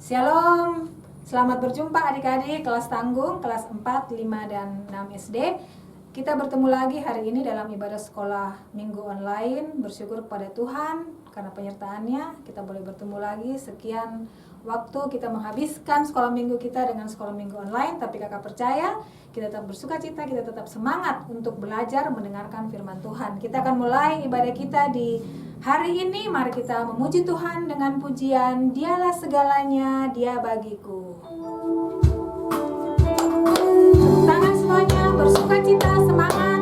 Shalom, selamat berjumpa adik-adik kelas tanggung, kelas 4, 5, dan 6 SD. Kita bertemu lagi hari ini dalam ibadah sekolah minggu online. Bersyukur kepada Tuhan karena penyertaannya kita boleh bertemu lagi. Sekian waktu kita menghabiskan sekolah minggu kita dengan sekolah minggu online. Tapi kakak percaya kita tetap bersuka cita, kita tetap semangat untuk belajar mendengarkan firman Tuhan. Kita akan mulai ibadah kita di hari ini. Mari kita memuji Tuhan dengan pujian Dialah segalanya, Dia bagiku. Tepuk tangan semuanya, bersuka cita, semangat.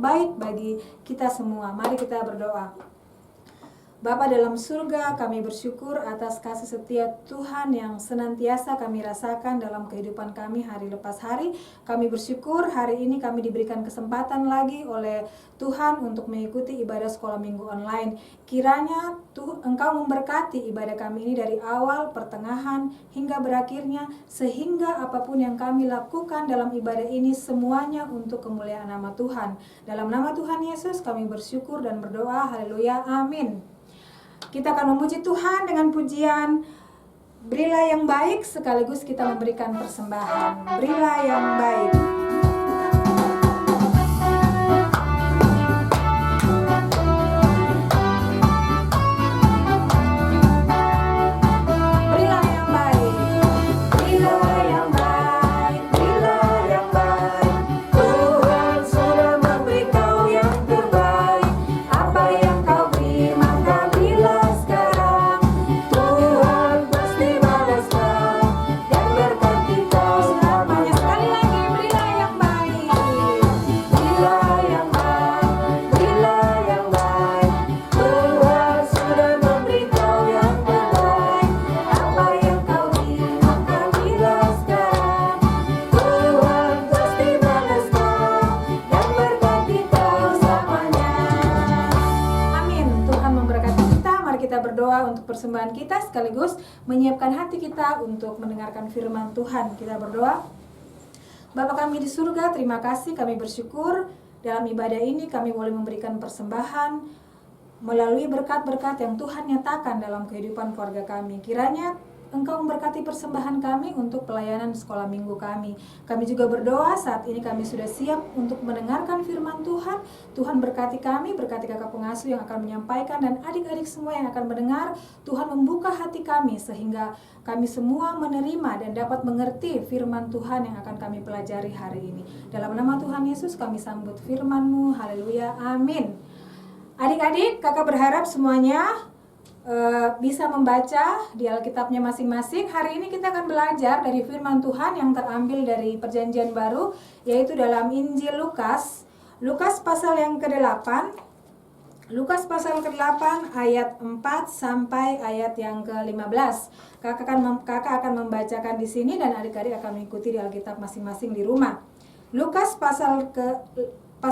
Baik bagi kita semua. Mari kita berdoa. Bapa dalam surga, kami bersyukur atas kasih setia Tuhan yang senantiasa kami rasakan dalam kehidupan kami hari lepas hari. Kami bersyukur hari ini kami diberikan kesempatan lagi oleh Tuhan untuk mengikuti ibadah sekolah minggu online. Kiranya Engkau memberkati ibadah kami ini dari awal, pertengahan, hingga berakhirnya, sehingga apapun yang kami lakukan dalam ibadah ini semuanya untuk kemuliaan nama Tuhan. Dalam nama Tuhan Yesus kami bersyukur dan berdoa. Haleluya, amin. Kita akan memuji Tuhan dengan pujian Berilah yang baik, sekaligus kita memberikan persembahan. Berilah yang baik. Untuk persembahan kita sekaligus menyiapkan hati kita untuk mendengarkan firman Tuhan. Kita berdoa. Bapa kami di surga, terima kasih, kami bersyukur dalam ibadah ini kami boleh memberikan persembahan melalui berkat-berkat yang Tuhan nyatakan dalam kehidupan keluarga kami. Kiranya Engkau memberkati persembahan kami untuk pelayanan sekolah minggu kami. Kami juga berdoa saat ini kami sudah siap untuk mendengarkan firman Tuhan. Tuhan berkati kami, berkati kakak pengasuh yang akan menyampaikan dan adik-adik semua yang akan mendengar. Tuhan membuka hati kami sehingga kami semua menerima dan dapat mengerti firman Tuhan yang akan kami pelajari hari ini. Dalam nama Tuhan Yesus kami sambut firman-Mu. Haleluya, amin. Adik-adik, kakak berharap semuanya bisa membaca di Alkitabnya masing-masing. Hari ini kita akan belajar dari firman Tuhan yang terambil dari Perjanjian Baru, yaitu dalam Injil Lukas. Lukas pasal yang ke-8. Lukas pasal ke-8 ayat 4 sampai ayat yang ke-15. Kakak akan membacakan di sini dan adik-adik akan mengikuti di Alkitab masing-masing di rumah. Lukas pasal 8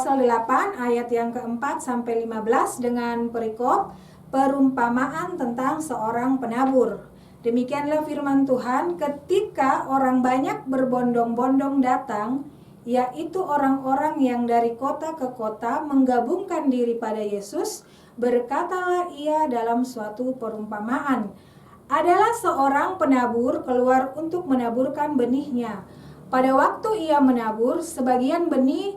ayat yang ke-4 sampai 15 dengan perikop perumpamaan tentang seorang penabur. Demikianlah firman Tuhan, ketika orang banyak berbondong-bondong datang, yaitu orang-orang yang dari kota ke kota menggabungkan diri pada Yesus, berkatalah ia dalam suatu perumpamaan, adalah seorang penabur keluar untuk menaburkan benihnya. Pada waktu ia menabur, sebagian benih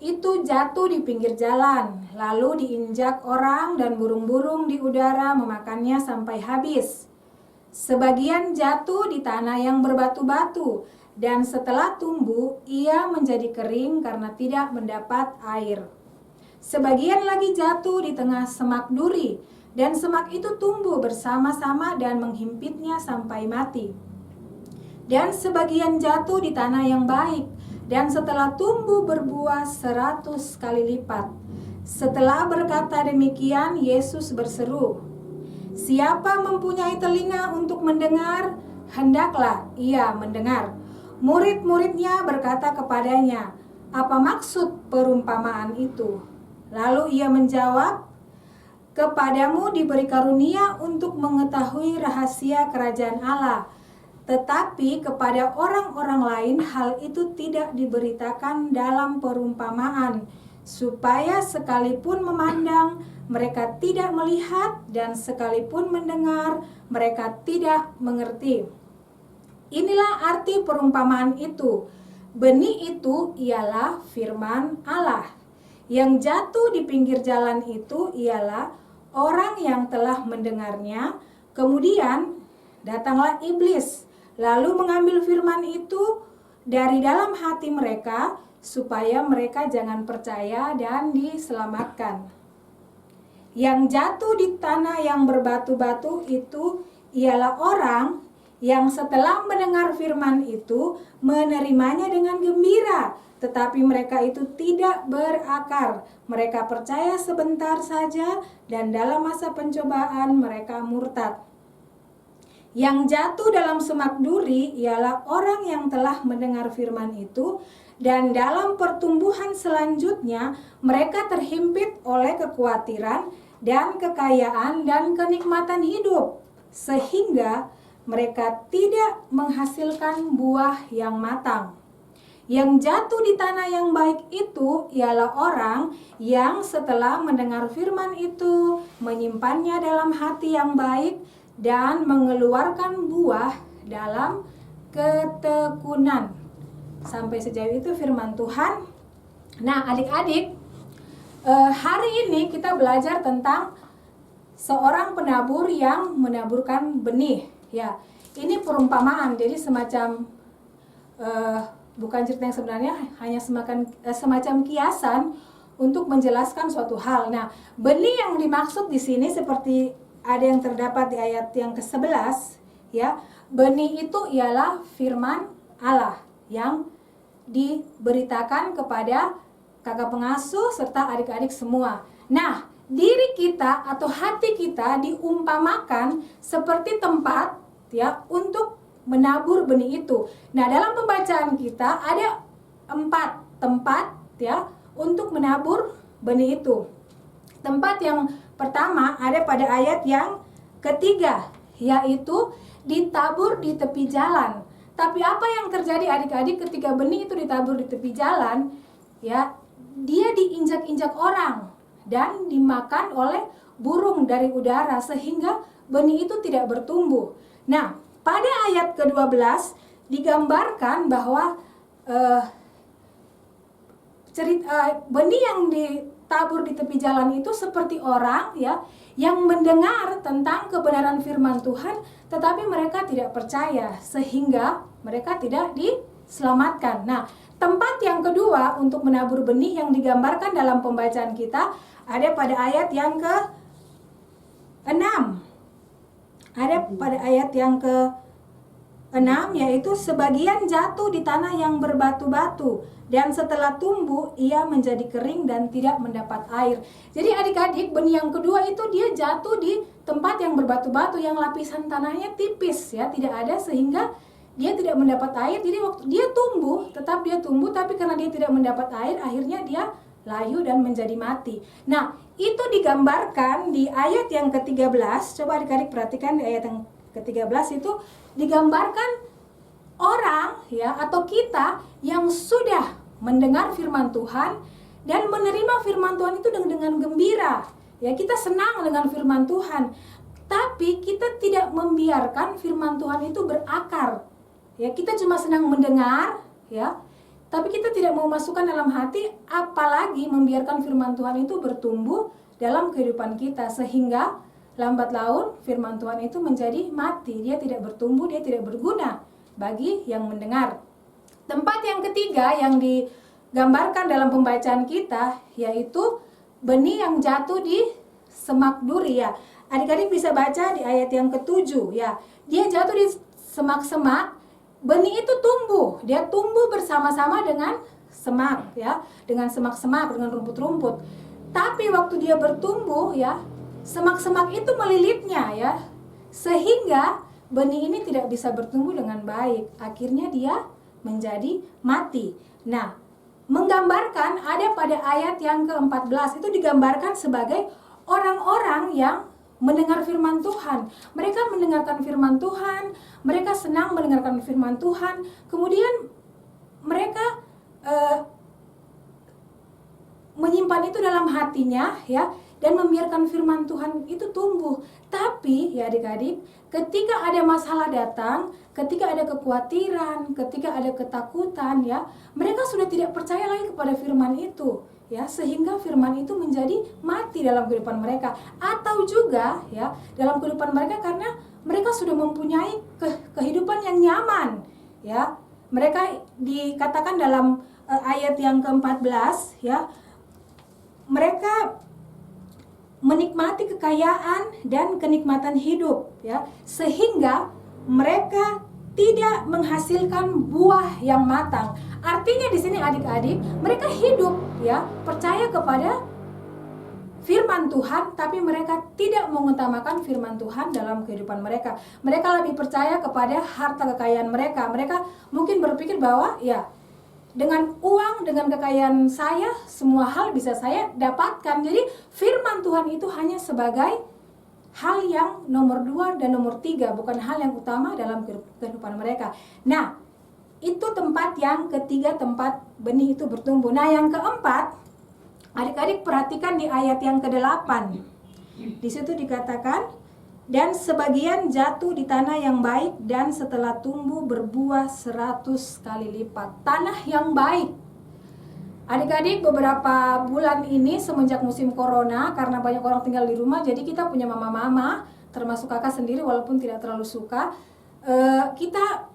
itu jatuh di pinggir jalan, lalu diinjak orang dan burung-burung di udara memakannya sampai habis. Sebagian jatuh di tanah yang berbatu-batu, dan setelah tumbuh, ia menjadi kering karena tidak mendapat air. Sebagian lagi jatuh di tengah semak duri, dan semak itu tumbuh bersama-sama dan menghimpitnya sampai mati. Dan sebagian jatuh di tanah yang baik, dan setelah tumbuh berbuah 100 kali lipat. Setelah berkata demikian, Yesus berseru, "Siapa mempunyai telinga untuk mendengar, hendaklah ia mendengar." Murid-muridnya berkata kepadanya, "Apa maksud perumpamaan itu?" Lalu ia menjawab, "Kepadamu diberi karunia untuk mengetahui rahasia kerajaan Allah, tetapi kepada orang-orang lain hal itu tidak diberitakan dalam perumpamaan, supaya sekalipun memandang, mereka tidak melihat, dan sekalipun mendengar, mereka tidak mengerti." Inilah arti perumpamaan itu. Benih itu ialah firman Allah. Yang jatuh di pinggir jalan itu ialah orang yang telah mendengarnya, kemudian datanglah iblis, lalu mengambil firman itu dari dalam hati mereka, supaya mereka jangan percaya dan diselamatkan. Yang jatuh di tanah yang berbatu-batu itu ialah orang yang setelah mendengar firman itu menerimanya dengan gembira, tetapi mereka itu tidak berakar. Mereka percaya sebentar saja, dan dalam masa pencobaan mereka murtad. Yang jatuh dalam semak duri ialah orang yang telah mendengar firman itu, dan dalam pertumbuhan selanjutnya mereka terhimpit oleh kekhawatiran dan kekayaan dan kenikmatan hidup, sehingga mereka tidak menghasilkan buah yang matang. Yang jatuh di tanah yang baik itu ialah orang yang setelah mendengar firman itu menyimpannya dalam hati yang baik dan mengeluarkan buah dalam ketekunan. Sampai sejauh itu firman Tuhan. Nah, adik-adik, hari ini kita belajar tentang seorang penabur yang menaburkan benih. Ya, ini perumpamaan, jadi semacam bukan cerita yang sebenarnya, hanya semacam kiasan untuk menjelaskan suatu hal. Nah, benih yang dimaksud di sini seperti ada yang terdapat di ayat yang ke-11, ya. Benih itu ialah firman Allah yang diberitakan kepada kakak pengasuh serta adik-adik semua. Nah, diri kita atau hati kita diumpamakan seperti tempat, ya, untuk menabur benih itu. Nah, dalam pembacaan kita ada 4 tempat, ya, untuk menabur benih itu. Tempat yang pertama ada pada ayat yang ketiga, yaitu ditabur di tepi jalan. Tapi apa yang terjadi adik-adik ketika benih itu ditabur di tepi jalan? Ya, dia diinjak-injak orang dan dimakan oleh burung dari udara, sehingga benih itu tidak bertumbuh. Nah, pada ayat ke-12 digambarkan bahwa benih yang ditabur di tepi jalan itu seperti orang, ya, yang mendengar tentang kebenaran firman Tuhan, tetapi mereka tidak percaya, sehingga mereka tidak diselamatkan. Nah, tempat yang kedua untuk menabur benih yang digambarkan dalam pembacaan kita ada pada ayat yang ke-6. Ada pada ayat yang ke-6, yaitu sebagian jatuh di tanah yang berbatu-batu, dan setelah tumbuh ia menjadi kering dan tidak mendapat air. Jadi adik-adik, benih yang kedua itu dia jatuh di tempat yang berbatu-batu, yang lapisan tanahnya tipis, ya, tidak ada, sehingga dia tidak mendapat air. Jadi waktu dia tumbuh, tetap dia tumbuh, tapi karena dia tidak mendapat air, akhirnya dia layu dan menjadi mati. Nah, itu digambarkan di ayat yang ke-13. Coba adik-adik perhatikan di ayat yang ke-13 itu digambarkan orang, ya, atau kita yang sudah mendengar firman Tuhan dan menerima firman Tuhan itu dengan gembira. Ya, kita senang dengan firman Tuhan. Tapi kita tidak membiarkan firman Tuhan itu berakar. Ya, kita cuma senang mendengar, ya. Tapi kita tidak mau masukkan dalam hati, apalagi membiarkan firman Tuhan itu bertumbuh dalam kehidupan kita, sehingga lambat laun firman Tuhan itu menjadi mati. Dia tidak bertumbuh, dia tidak berguna bagi yang mendengar. Tempat yang ketiga yang digambarkan dalam pembacaan kita yaitu benih yang jatuh di semak duri, ya. Adik-adik bisa baca di ayat yang ke-7, ya. Dia jatuh di semak-semak, benih itu tumbuh. Dia tumbuh bersama-sama dengan semak, ya, dengan semak-semak, dengan rumput-rumput. Tapi waktu dia bertumbuh, ya, semak-semak itu melilitnya, ya. Sehingga benih ini tidak bisa bertumbuh dengan baik. Akhirnya dia menjadi mati. Nah, menggambarkan ada pada ayat yang ke-14 itu digambarkan sebagai orang-orang yang mendengar firman Tuhan. Mereka mendengarkan firman Tuhan, mereka senang mendengarkan firman Tuhan. Kemudian mereka menyimpan itu dalam hatinya, ya, dan membiarkan firman Tuhan itu tumbuh. Tapi ya adik-adik, ketika ada masalah datang, ketika ada kekhawatiran, ketika ada ketakutan, ya, mereka sudah tidak percaya lagi kepada firman itu, ya, sehingga firman itu menjadi mati dalam kehidupan mereka. Atau juga, ya, dalam kehidupan mereka karena mereka sudah mempunyai kehidupan yang nyaman, ya. Mereka dikatakan dalam ayat yang ke-14, ya, mereka menikmati kekayaan dan kenikmatan hidup, ya, sehingga mereka tidak menghasilkan buah yang matang. Artinya di sini adik-adik, mereka hidup, ya, percaya kepada firman Tuhan, tapi mereka tidak mengutamakan firman Tuhan dalam kehidupan mereka. Mereka lebih percaya kepada harta kekayaan mereka. Mereka mungkin berpikir bahwa, ya, dengan uang, dengan kekayaan saya, semua hal bisa saya dapatkan. Jadi firman Tuhan itu hanya sebagai hal yang nomor 2 dan nomor 3, bukan hal yang utama dalam kehidupan mereka. Nah, itu tempat yang ketiga, tempat benih itu bertumbuh. Nah, yang keempat, adik-adik perhatikan di ayat yang ke-8. Di situ dikatakan, dan sebagian jatuh di tanah yang baik dan setelah tumbuh berbuah 100 kali lipat. Tanah yang baik. Adik-adik, beberapa bulan ini semenjak musim corona, karena banyak orang tinggal di rumah, jadi kita punya mama-mama, termasuk kakak sendiri walaupun tidak terlalu suka, kita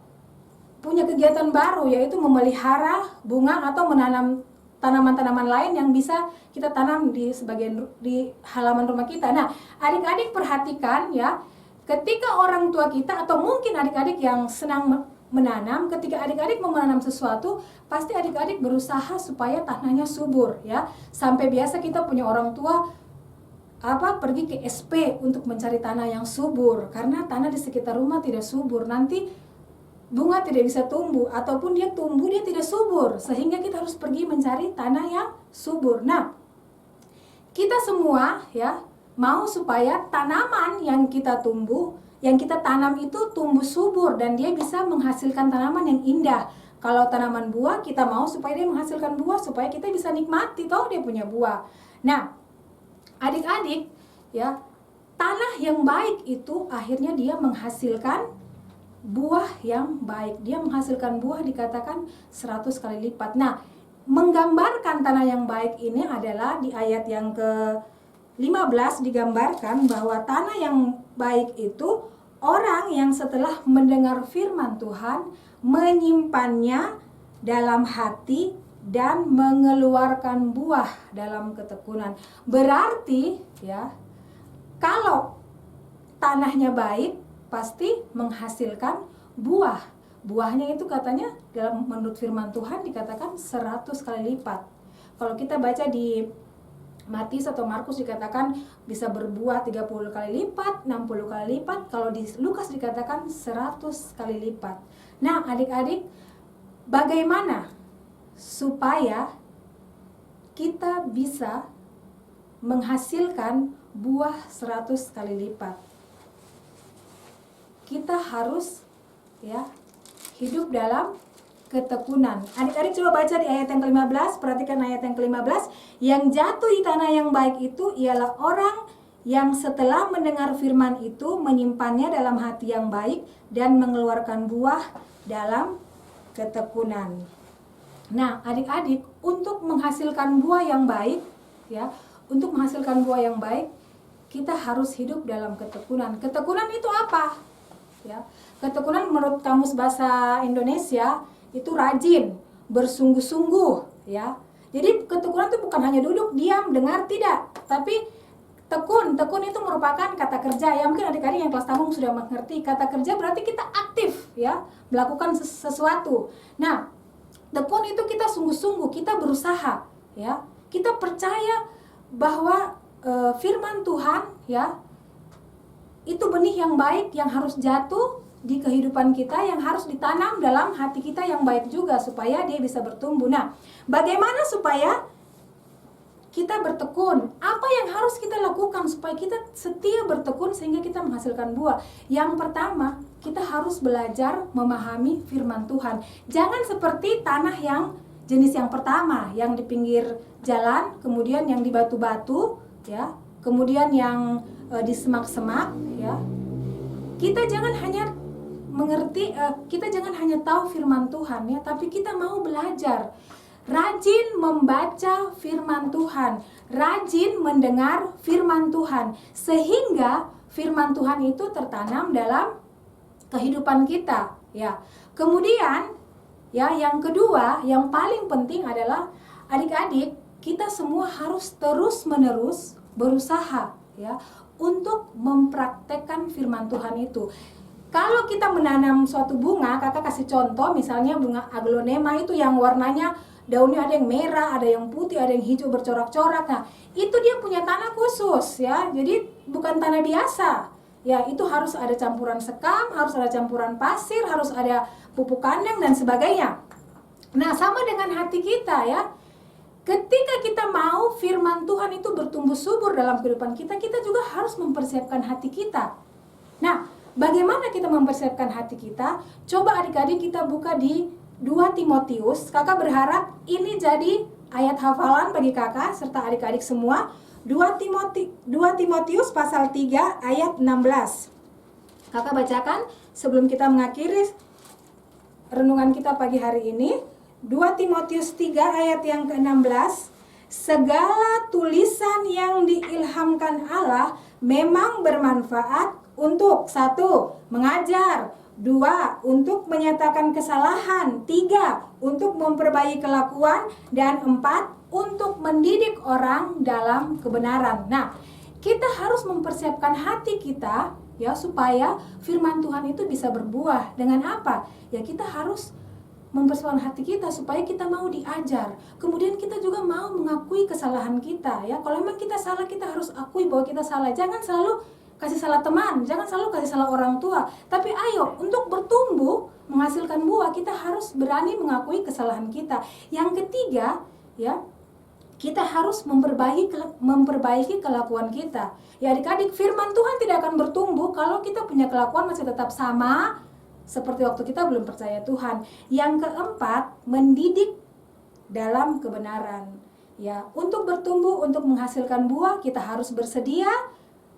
punya kegiatan baru, yaitu memelihara bunga atau menanam tanaman-tanaman lain yang bisa kita tanam di halaman rumah kita. Nah, adik-adik perhatikan, ya, ketika orang tua kita atau mungkin adik-adik yang senang menanam, ketika adik-adik mau menanam sesuatu, pasti adik-adik berusaha supaya tanahnya subur, ya. Sampai biasa kita punya orang tua pergi ke SP untuk mencari tanah yang subur, karena tanah di sekitar rumah tidak subur, nanti bunga tidak bisa tumbuh, ataupun dia tumbuh dia tidak subur, sehingga kita harus pergi mencari tanah yang subur. Nah, kita semua, ya, mau supaya tanaman yang kita tanam itu tumbuh subur dan dia bisa menghasilkan tanaman yang indah. Kalau tanaman buah, kita mau supaya dia menghasilkan buah supaya kita bisa nikmati toh dia punya buah. Nah, adik-adik, ya, tanah yang baik itu akhirnya dia menghasilkan buah yang baik. Dia menghasilkan buah dikatakan 100 kali lipat. Nah, menggambarkan tanah yang baik ini adalah di ayat yang ke-15 digambarkan bahwa tanah yang baik itu orang yang setelah mendengar firman Tuhan menyimpannya dalam hati dan mengeluarkan buah dalam ketekunan. Berarti, ya, kalau tanahnya baik pasti menghasilkan buah. Buahnya itu katanya menurut firman Tuhan dikatakan 100 kali lipat. Kalau kita baca di Matius atau Markus dikatakan bisa berbuah 30 kali lipat, 60 kali lipat. Kalau di Lukas dikatakan 100 kali lipat. Nah, adik-adik, bagaimana supaya kita bisa menghasilkan buah 100 kali lipat? Kita harus, ya, hidup dalam ketekunan. Adik-adik coba baca di ayat yang ke-15, perhatikan ayat yang ke-15. Yang jatuh di tanah yang baik itu ialah orang yang setelah mendengar firman itu menyimpannya dalam hati yang baik dan mengeluarkan buah dalam ketekunan. Nah, adik-adik, untuk menghasilkan buah yang baik, ya, untuk menghasilkan buah yang baik, kita harus hidup dalam ketekunan. Ketekunan itu apa? Ya, ketekunan menurut Kamus Bahasa Indonesia itu rajin, bersungguh-sungguh, ya. Jadi ketekunan itu bukan hanya duduk, diam, dengar, tidak, tapi tekun itu merupakan kata kerja. Ya, mungkin adik-adik yang kelas tabung sudah mengerti kata kerja berarti kita aktif, ya, melakukan sesuatu. Nah, tekun itu kita sungguh-sungguh, kita berusaha, ya. Kita percaya bahwa firman Tuhan, ya, itu benih yang baik yang harus jatuh di kehidupan kita, yang harus ditanam dalam hati kita yang baik juga supaya dia bisa bertumbuh. Nah, bagaimana supaya kita bertekun? Apa yang harus kita lakukan supaya kita setia bertekun sehingga kita menghasilkan buah? Yang pertama, kita harus belajar memahami firman Tuhan. Jangan seperti tanah yang jenis yang pertama, yang di pinggir jalan, kemudian yang di batu-batu, ya, kemudian yang di semak-semak, ya. Kita jangan hanya mengerti, kita jangan hanya tahu firman Tuhan, ya, tapi kita mau belajar. Rajin membaca firman Tuhan, rajin mendengar firman Tuhan, sehingga firman Tuhan itu tertanam dalam kehidupan kita, ya. Kemudian, ya, yang kedua, yang paling penting adalah adik-adik, kita semua harus terus-menerus berusaha, ya, untuk mempraktekkan firman Tuhan itu. Kalau kita menanam suatu bunga, kakak kasih contoh, misalnya bunga aglonema itu yang warnanya daunnya ada yang merah, ada yang putih, ada yang hijau bercorak-corak. Nah, itu dia punya tanah khusus, ya. Jadi bukan tanah biasa. Ya, itu harus ada campuran sekam, harus ada campuran pasir, harus ada pupuk kandang dan sebagainya. Nah, sama dengan hati kita, ya. Ketika kita mau firman Tuhan itu bertumbuh subur dalam kehidupan kita, kita juga harus mempersiapkan hati kita. Nah, bagaimana kita mempersiapkan hati kita? Coba adik-adik kita buka di 2 Timotius. Kakak berharap ini jadi ayat hafalan bagi kakak serta adik-adik semua. 2 Timotius pasal 3 ayat 16. Kakak bacakan sebelum kita mengakhiri renungan kita pagi hari ini. 2 Timotius 3 ayat yang ke-16. Segala tulisan yang diilhamkan Allah memang bermanfaat untuk 1. Mengajar, 2. Untuk menyatakan kesalahan, 3. Untuk memperbaiki kelakuan, dan 4. Untuk mendidik orang dalam kebenaran. Nah, kita harus mempersiapkan hati kita, ya, supaya firman Tuhan itu bisa berbuah. Dengan apa? Ya, kita harus mempersiapkan hati kita supaya kita mau diajar. Kemudian kita juga mau mengakui kesalahan kita, ya. Kalau memang kita salah, kita harus akui bahwa kita salah. Jangan selalu kasih salah teman, jangan selalu kasih salah orang tua. Tapi ayo, untuk bertumbuh, menghasilkan buah, kita harus berani mengakui kesalahan kita. Yang ketiga, ya, kita harus memperbaiki kelakuan kita. Ya adik-adik, firman Tuhan tidak akan bertumbuh kalau kita punya kelakuan masih tetap sama seperti waktu kita belum percaya Tuhan. Yang keempat, mendidik dalam kebenaran. Ya, untuk bertumbuh, untuk menghasilkan buah, kita harus bersedia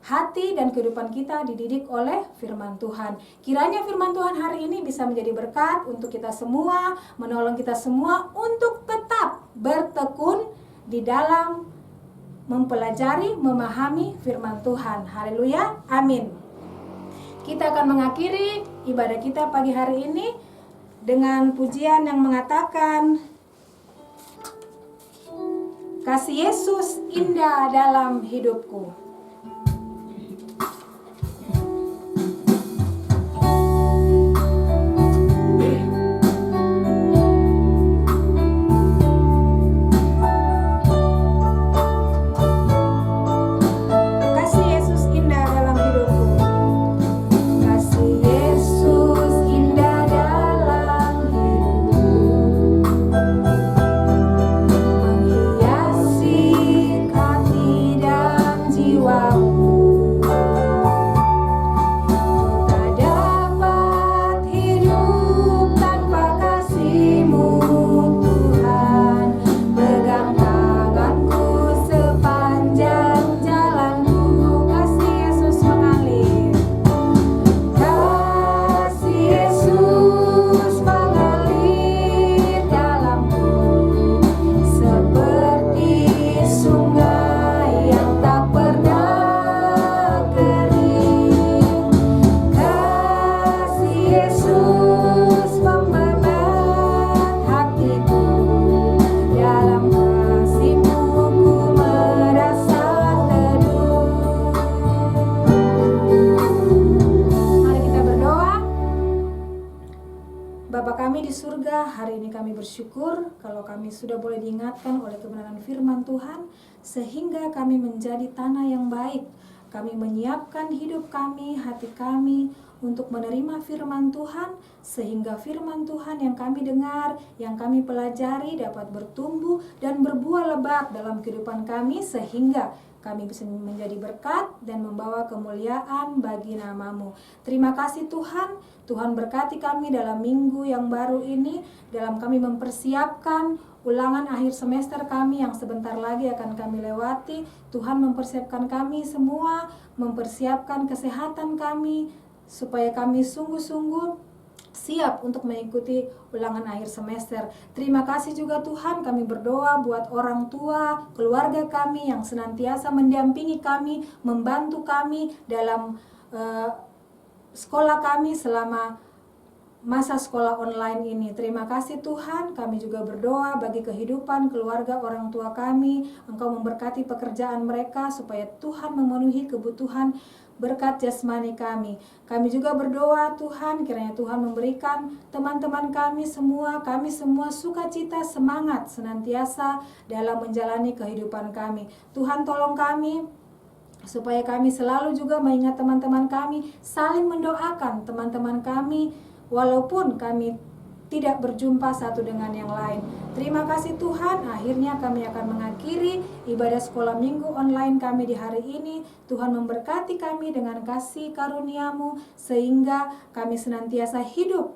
hati dan kehidupan kita dididik oleh firman Tuhan. Kiranya firman Tuhan hari ini bisa menjadi berkat untuk kita semua, menolong kita semua untuk tetap bertekun di dalam mempelajari, memahami firman Tuhan. Haleluya, amin. Kita akan mengakhiri ibadah kita pagi hari ini dengan pujian yang mengatakan, kasih Yesus indah dalam hidupku. Jiwa Yesus membebat hatiku, dalam kasih-Mu ku merasa teduh. Mari kita berdoa. Bapa kami di surga, hari ini kami bersyukur kalau kami sudah boleh diingatkan oleh kebenaran firman Tuhan, sehingga kami menjadi tanah yang baik. Kami menyiapkan hidup kami, hati kami untuk menerima firman Tuhan, sehingga firman Tuhan yang kami dengar, yang kami pelajari dapat bertumbuh dan berbuah lebat dalam kehidupan kami, sehingga kami bisa menjadi berkat dan membawa kemuliaan bagi nama-Mu. Terima kasih Tuhan. Tuhan berkati kami dalam minggu yang baru ini, dalam kami mempersiapkan ulangan akhir semester kami yang sebentar lagi akan kami lewati. Tuhan mempersiapkan kami semua, mempersiapkan kesehatan kami, supaya kami sungguh-sungguh siap untuk mengikuti ulangan akhir semester. Terima kasih juga Tuhan, kami berdoa buat orang tua, keluarga kami yang senantiasa mendampingi kami, membantu kami dalam sekolah kami selama masa sekolah online ini. Terima kasih Tuhan, kami juga berdoa bagi kehidupan keluarga orang tua kami. Engkau memberkati pekerjaan mereka supaya Tuhan memenuhi kebutuhan berkat jasmani kami. Kami juga berdoa Tuhan, kiranya Tuhan memberikan teman-teman kami semua sukacita, semangat senantiasa dalam menjalani kehidupan kami. Tuhan tolong kami supaya kami selalu juga mengingat teman-teman kami, saling mendoakan teman-teman kami walaupun kami tidak berjumpa satu dengan yang lain. Terima kasih Tuhan, akhirnya kami akan mengakhiri ibadah sekolah minggu online kami di hari ini. Tuhan memberkati kami dengan kasih karunia-Mu, sehingga kami senantiasa hidup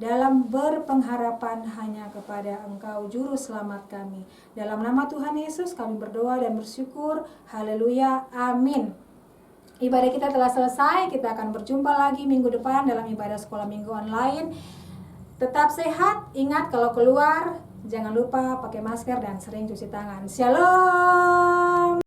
dalam berpengharapan hanya kepada Engkau Juru Selamat kami. Dalam nama Tuhan Yesus kami berdoa dan bersyukur. Haleluya, amin. Ibadah kita telah selesai, kita akan berjumpa lagi minggu depan dalam ibadah sekolah minggu online. Tetap sehat, ingat kalau keluar jangan lupa pakai masker dan sering cuci tangan. Shalom.